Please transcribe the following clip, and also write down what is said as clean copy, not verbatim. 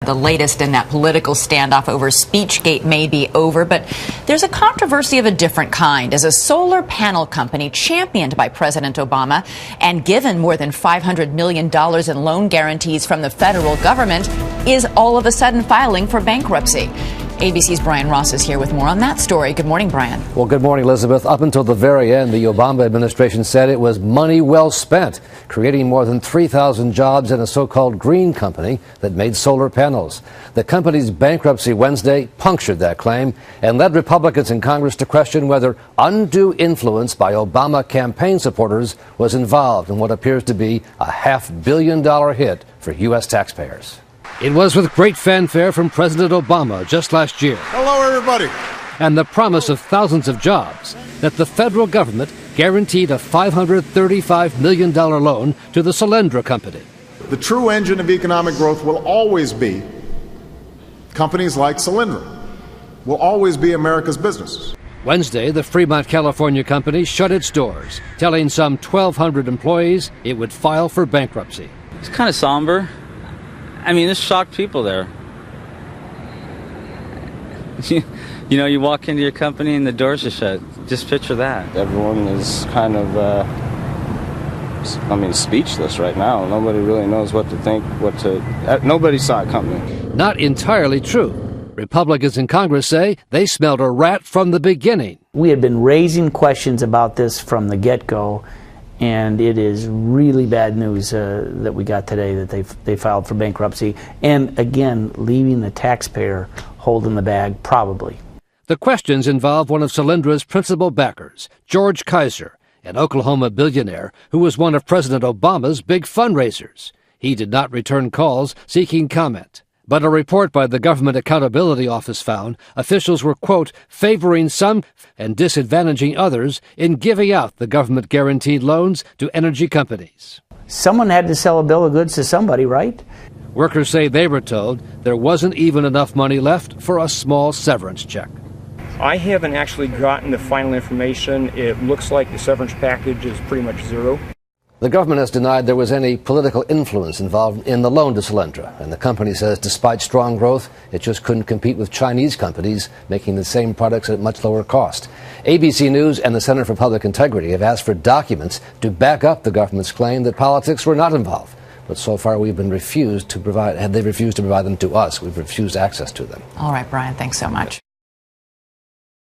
The latest in that political standoff over Speechgate may be over, but there's a controversy of a different kind as a solar panel company championed by President Obama and given more than $500 million in loan guarantees from the federal government is all of a sudden filing for bankruptcy. ABC's Brian Ross is here with more on that story. Good morning, Brian. Well, good morning, Elizabeth. Up until the very end, the Obama administration said it was money well spent, creating more than 3,000 jobs in a so-called green company that made solar panels. The company's bankruptcy Wednesday punctured that claim and led Republicans in Congress to question whether undue influence by Obama campaign supporters was involved in what appears to be a $500 million hit for U.S. taxpayers. It was with great fanfare from President Obama just last year. Hello, everybody. And the promise of thousands of jobs that the federal government guaranteed a $535 million loan to the Solyndra company. The true engine of economic growth will always be companies like Solyndra, will always be America's businesses. Wednesday, the Fremont, California company shut its doors, telling some 1,200 employees it would file for bankruptcy. It's kind of somber. I mean, this shocked people there. You know, you walk into your company and the doors are shut. Just picture that. Everyone is kind of, speechless right now. Nobody really knows what to think, nobody saw it coming. Not entirely true. Republicans in Congress say they smelled a rat from the beginning. We had been raising questions about this from the get-go. And it is really bad news that we got today that they filed for bankruptcy. And again, leaving the taxpayer holding the bag, probably. The questions involve one of Solyndra's principal backers, George Kaiser, an Oklahoma billionaire who was one of President Obama's big fundraisers. He did not return calls seeking comment. But a report by the Government Accountability Office found officials were, quote, favoring some and disadvantaging others in giving out the government-guaranteed loans to energy companies. Someone had to sell a bill of goods to somebody, right? Workers say they were told there wasn't even enough money left for a small severance check. I haven't actually gotten the final information. It looks like the severance package is pretty much zero. The government has denied there was any political influence involved in the loan to Solyndra, and the company says despite strong growth, it just couldn't compete with Chinese companies making the same products at much lower cost. ABC News and the Center for Public Integrity have asked for documents to back up the government's claim that politics were not involved. But so far they've refused to provide them to us. We've refused access to them. All right, Brian, thanks so much.